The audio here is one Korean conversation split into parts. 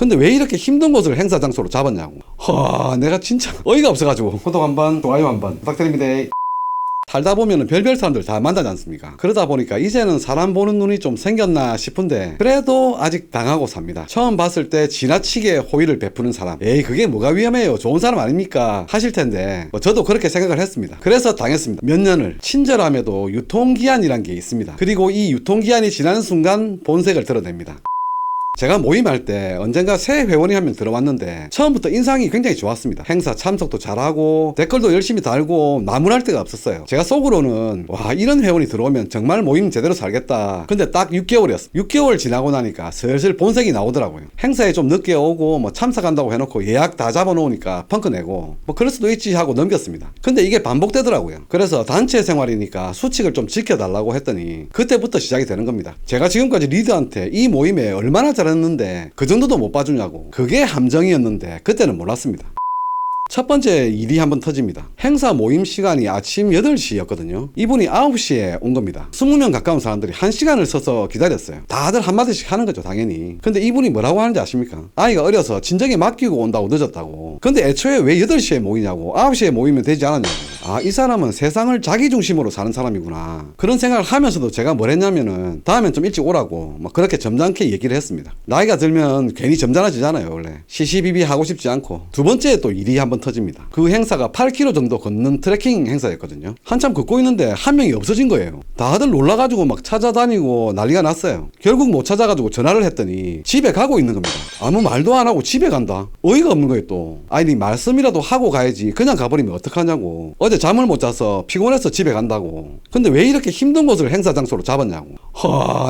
근데 왜 이렇게 힘든 곳을 행사 장소로 잡았냐고. 내가 진짜 어이가 없어가지고. 구독 한번, 좋아요 한번 부탁드립니다. 살다 보면 별별 사람들 다 만나지 않습니까? 그러다 보니까 이제는 사람 보는 눈이 좀 생겼나 싶은데 그래도 아직 당하고 삽니다. 처음 봤을 때 지나치게 호의를 베푸는 사람, 에이 그게 뭐가 위험해요, 좋은 사람 아닙니까 하실 텐데 저도 그렇게 생각을 했습니다. 그래서 당했습니다. 몇 년을. 친절함에도 유통기한이란 게 있습니다. 그리고 이 유통기한이 지나는 순간 본색을 드러냅니다. 제가 모임할 때 언젠가 새 회원이 한 명 들어왔는데 처음부터 인상이 굉장히 좋았습니다. 행사 참석도 잘하고 댓글도 열심히 달고 나무랄 데가 없었어요. 제가 속으로는 와, 이런 회원이 들어오면 정말 모임 제대로 살겠다. 근데 딱 6개월이었어. 6개월 지나고 나니까 슬슬 본색이 나오더라고요. 행사에 좀 늦게 오고 뭐 참석한다고 해놓고 예약 다 잡아놓으니까 펑크 내고 뭐 그럴 수도 있지 하고 넘겼습니다. 근데 이게 반복되더라고요. 그래서 단체 생활이니까 수칙을 좀 지켜달라고 했더니 그때부터 시작이 되는 겁니다. 제가 지금까지 리더한테 이 모임에 얼마나 잘했는데 그 정도도 못 봐주냐고. 그게 함정이었는데 그때는 몰랐습니다. 첫 번째 일이 한번 터집니다. 행사 모임 시간이 아침 8시였거든요. 이분이 9시에 온 겁니다. 20명 가까운 사람들이 1시간을 서서 기다렸어요. 다들 한마디씩 하는 거죠, 당연히. 근데 이분이 뭐라고 하는지 아십니까? 아이가 어려서 친정에 맡기고 온다고 늦었다고. 근데 애초에 왜 8시에 모이냐고. 9시에 모이면 되지 않았냐고. 아, 이 사람은 세상을 자기 중심으로 사는 사람이구나. 그런 생각을 하면서도 제가 뭘 했냐면은 다음엔 좀 일찍 오라고 막 그렇게 점잖게 얘기를 했습니다. 나이가 들면 괜히 점잖아지잖아요, 원래. 시시비비 하고 싶지 않고. 두 번째 또 일이 한번 터집니다. 그 행사가 8km 정도 걷는 트레킹 행사였거든요. 한참 걷고 있는데 한 명이 없어진 거예요. 다들 놀라가지고 막 찾아다니고 난리가 났어요. 결국 못 찾아가지고 전화를 했더니 집에 가고 있는 겁니다. 아무 말도 안 하고 집에 간다. 어이가 없는 거예요 또. 아니 말씀이라도 하고 가야지 그냥 가버리면 어떡하냐고. 어제 잠을 못 자서 피곤해서 집에 간다고. 근데 왜 이렇게 힘든 곳을 행사 장소로 잡았냐고.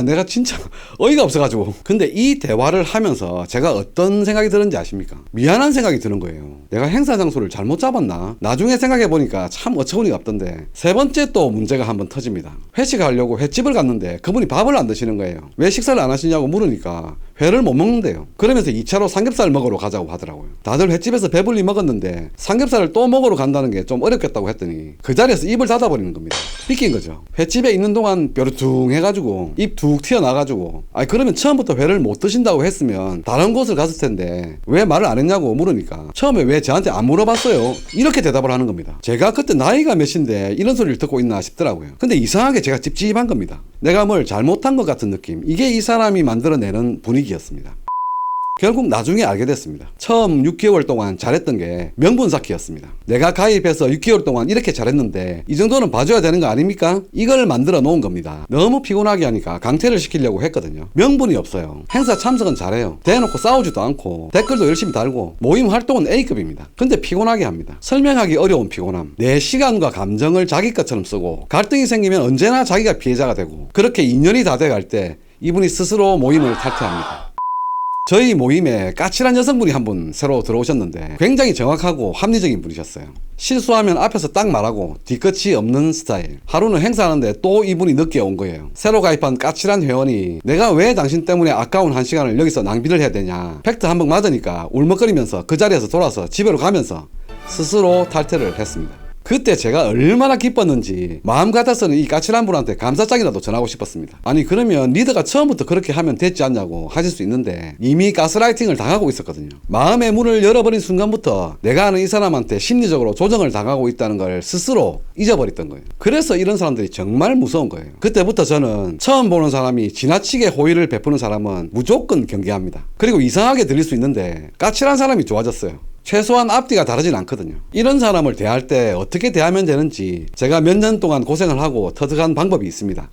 내가 진짜 어이가 없어가지고. 근데 이 대화를 하면서 제가 어떤 생각이 드는지 아십니까? 미안한 생각이 드는 거예요. 내가 행사 장소를 잘못 잡았나? 나중에 생각해보니까 참 어처구니가 없던데. 세 번째 또 문제가 한번 터집니다. 회식하려고 횟집을 갔는데 그분이 밥을 안 드시는 거예요. 왜 식사를 안 하시냐고 물으니까 회를 못 먹는데요. 그러면서 2차로 삼겹살 먹으러 가자고 하더라고요. 다들 횟집에서 배불리 먹었는데 삼겹살을 또 먹으러 간다는 게 좀 어렵겠다고 했더니 그 자리에서 입을 닫아버리는 겁니다. 삐낀 거죠. 횟집에 있는 동안 뾰루퉁 해가지고 입 툭 튀어나가지고 그러면 처음부터 회를 못 드신다고 했으면 다른 곳을 갔을 텐데 왜 말을 안 했냐고 물으니까 처음에 왜 저한테 안 물어봤어요? 이렇게 대답을 하는 겁니다. 제가 그때 나이가 몇인데 이런 소리를 듣고 있나 싶더라고요. 근데 이상하게 제가 찝찝한 겁니다. 내가 뭘 잘못한 것 같은 느낌. 이게 이 사람이 만들어내는 분위기였습니다. 결국 나중에 알게 됐습니다. 처음 6개월 동안 잘했던 게 명분 쌓기였습니다. 내가 가입해서 6개월 동안 이렇게 잘했는데 이 정도는 봐줘야 되는 거 아닙니까? 이걸 만들어 놓은 겁니다. 너무 피곤하게 하니까 강퇴를 시키려고 했거든요. 명분이 없어요. 행사 참석은 잘해요. 대놓고 싸우지도 않고 댓글도 열심히 달고 모임 활동은 A급입니다. 근데 피곤하게 합니다. 설명하기 어려운 피곤함. 내 시간과 감정을 자기 것처럼 쓰고 갈등이 생기면 언제나 자기가 피해자가 되고 그렇게 2년이 다 돼갈 때 이분이 스스로 모임을 탈퇴합니다. 저희 모임에 까칠한 여성분이 한 분 새로 들어오셨는데 굉장히 정확하고 합리적인 분이셨어요. 실수하면 앞에서 딱 말하고 뒤끝이 없는 스타일. 하루는 행사하는데 또 이분이 늦게 온 거예요. 새로 가입한 까칠한 회원이 내가 왜 당신 때문에 아까운 1시간을 여기서 낭비를 해야 되냐. 팩트 한 번 맞으니까 울먹거리면서 그 자리에서 돌아서 집으로 가면서 스스로 탈퇴를 했습니다. 그때 제가 얼마나 기뻤는지 마음 같아서는 이 까칠한 분한테 감사장이라도 전하고 싶었습니다. 아니 그러면 리더가 처음부터 그렇게 하면 됐지 않냐고 하실 수 있는데 이미 가스라이팅을 당하고 있었거든요. 마음의 문을 열어버린 순간부터 내가 아는 이 사람한테 심리적으로 조정을 당하고 있다는 걸 스스로 잊어버렸던 거예요. 그래서 이런 사람들이 정말 무서운 거예요. 그때부터 저는 처음 보는 사람이 지나치게 호의를 베푸는 사람은 무조건 경계합니다. 그리고 이상하게 들릴 수 있는데 까칠한 사람이 좋아졌어요. 최소한 앞뒤가 다르진 않거든요. 이런 사람을 대할 때 어떻게 대하면 되는지 제가 몇 년 동안 고생을 하고 터득한 방법이 있습니다.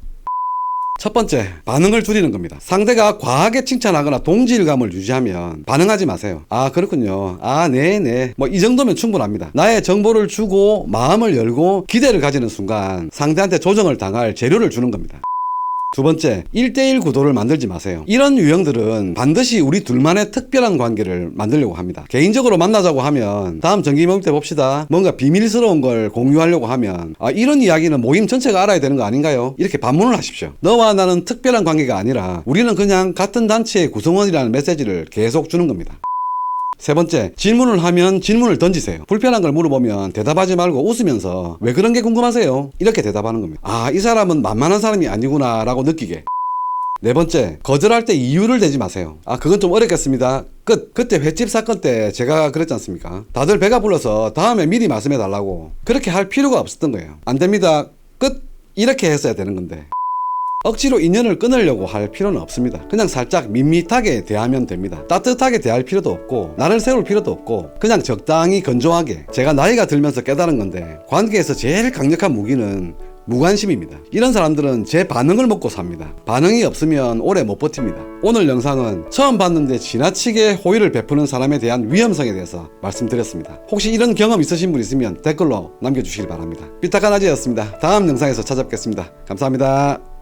첫 번째, 반응을 줄이는 겁니다. 상대가 과하게 칭찬하거나 동질감을 유지하면 반응하지 마세요. 아 그렇군요. 아 네네. 뭐 이 정도면 충분합니다. 나의 정보를 주고 마음을 열고 기대를 가지는 순간 상대한테 조정을 당할 재료를 주는 겁니다. 두 번째, 1대1 구도를 만들지 마세요. 이런 유형들은 반드시 우리 둘만의 특별한 관계를 만들려고 합니다. 개인적으로 만나자고 하면 다음 정기 모임 때 봅시다. 뭔가 비밀스러운 걸 공유하려고 하면 이런 이야기는 모임 전체가 알아야 되는 거 아닌가요? 이렇게 반문을 하십시오. 너와 나는 특별한 관계가 아니라 우리는 그냥 같은 단체의 구성원이라는 메시지를 계속 주는 겁니다. 세 번째, 질문을 하면 질문을 던지세요. 불편한 걸 물어보면 대답하지 말고 웃으면서 왜 그런 게 궁금하세요? 이렇게 대답하는 겁니다. 이 사람은 만만한 사람이 아니구나 라고 느끼게. 네 번째, 거절할 때 이유를 대지 마세요. 아, 그건 좀 어렵겠습니다. 끝. 그때 횟집 사건 때 제가 그랬지 않습니까? 다들 배가 불러서 다음에 미리 말씀해 달라고. 그렇게 할 필요가 없었던 거예요. 안 됩니다. 끝. 이렇게 했어야 되는 건데. 억지로 인연을 끊으려고 할 필요는 없습니다. 그냥 살짝 밋밋하게 대하면 됩니다. 따뜻하게 대할 필요도 없고 날을 세울 필요도 없고 그냥 적당히 건조하게. 제가 나이가 들면서 깨달은 건데 관계에서 제일 강력한 무기는 무관심입니다. 이런 사람들은 제 반응을 먹고 삽니다. 반응이 없으면 오래 못 버팁니다. 오늘 영상은 처음 봤는데 지나치게 호의를 베푸는 사람에 대한 위험성에 대해서 말씀드렸습니다. 혹시 이런 경험 있으신 분 있으면 댓글로 남겨주시기 바랍니다. 삐딱한 아재였습니다. 다음 영상에서 찾아뵙겠습니다. 감사합니다.